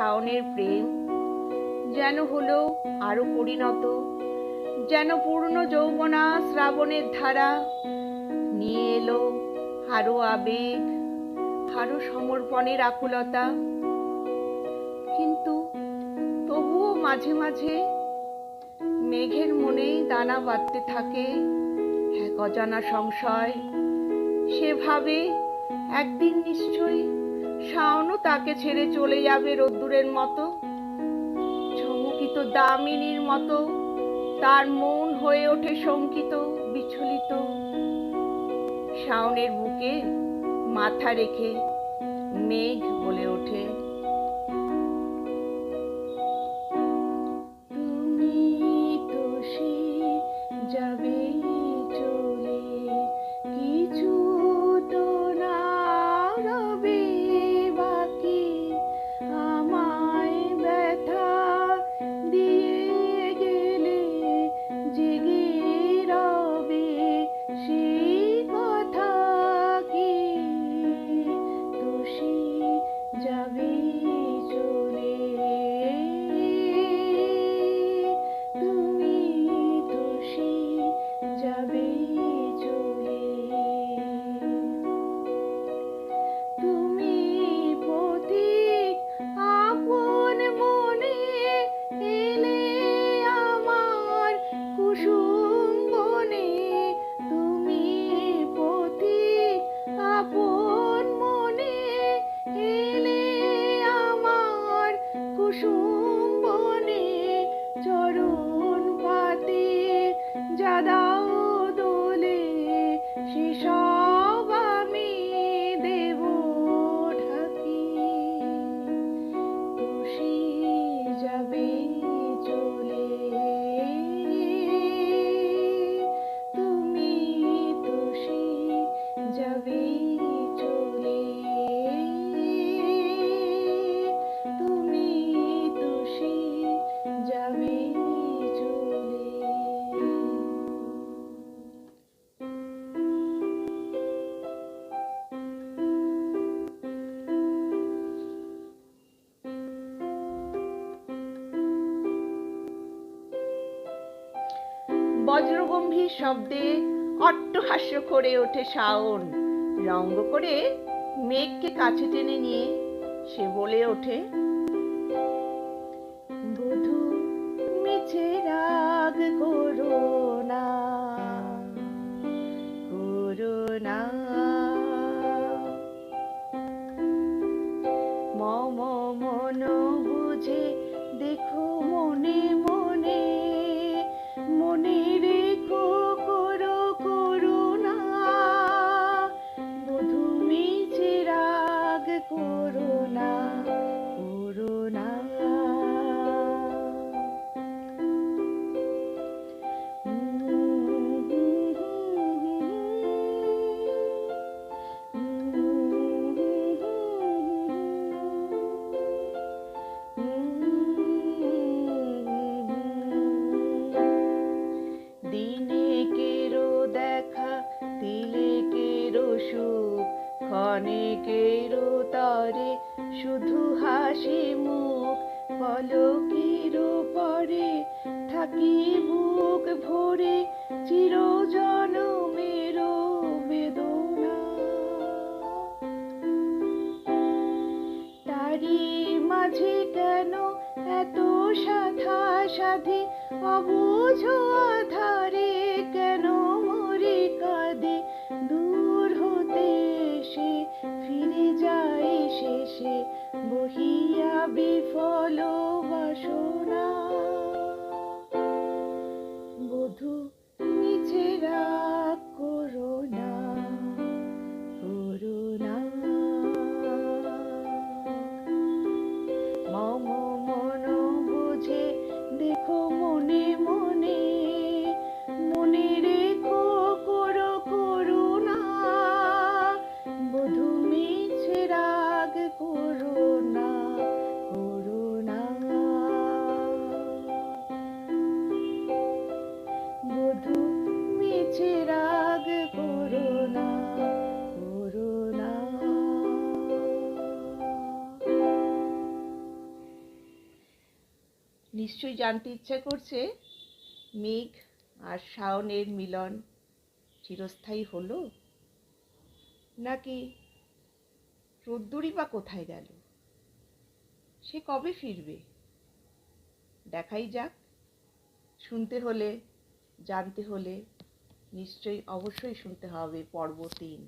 শাওনের প্রেম যেন হলো আরো পরিণত, যেন পূর্ণ যৌবনা শ্রাবণের ধারা নিয়ে এলো আরো আবেগ, আরো সমর্পণের আকুলতা। কিন্তু তবুও মাঝে মাঝে মেঘের মনেই দানা বাঁধতে থাকে এক অজানা সংশয়। সে ভাবে একদিন নিশ্চয়ই শাওনও তাকে ছেড়ে চলে যাবে রোদ্দুরের মতো। চমকিত দামিনীর মতো তার মন হয়ে ওঠে শঙ্কিত, বিচলিত। শাওনের বুকে মাথা রেখে মেঘ বলে ওঠে, তুমি তো সে যাবে চলে, কিছু তো না রবে বাকি, আমায় ব্যথা দিয়ে গেলে জেগে রবে সেই কথা কি, তো সে যাবে চলে, তুমি তো সে যাবে চলে। তুমি পথিক আপন মনে এলে আমার কুসুম বনে, তুমি পথিক আপন মনে এলে আমার কুসুম বনে, চরণ পাতে যা দাও দোলে সেসব আমি দেব ঢাকি, তো সে যাবে চলে, তুমি তো সে যাবে চলে, তুমি তো সে যাবে চলে। বজ্রগম্ভীর শব্দে অট্টহাস্য করে ওঠে শাওন। রঙ্গ করে মেঘকে কাছে টেনে নিয়ে সে বলে ওঠে, বধূ মিছে রাগ করো না, করো না, মম মন বুঝে দেখো মনে মনে, মনে রেখো করো করুণা, বধূ মিছে রাগ করো না, করো না। দিনেকেরও দেখা তিলেকেরও সুখ, ক্ষণিকেরও তরে শুধু হাসি মুখ, পলকেরও পরে থাকি বুক ভরে চিরজনমেরও বেদনা, তারি মাঝে কেন এত সাধা সাধি, অবুঝ আধারে কেন মরে কাঁদে, দূর হতে সে ফিরে যায় শেষে বহিয়া বিফল বাসনা, বধূ মিছে রাগ করো না, করো না, মম মন বুঝে দেখো মনে মনে, মনে রেখো করো করুণা, বধূ মিছে রাগ করো না, করো না, বধূ মিছে রাগ করো নিশ্চয়ই জানতে ইচ্ছা করছে মেঘ আর শাওনের মিলন চিরস্থায়ী হলো, নাকি রোদ্দুরই বা কোথায় গেল, সে কবে ফিরবে? দেখাই যাক। শুনতে হলে, জানতে হলে নিশ্চয়ই অবশ্যই শুনতে হবে পর্ব 3।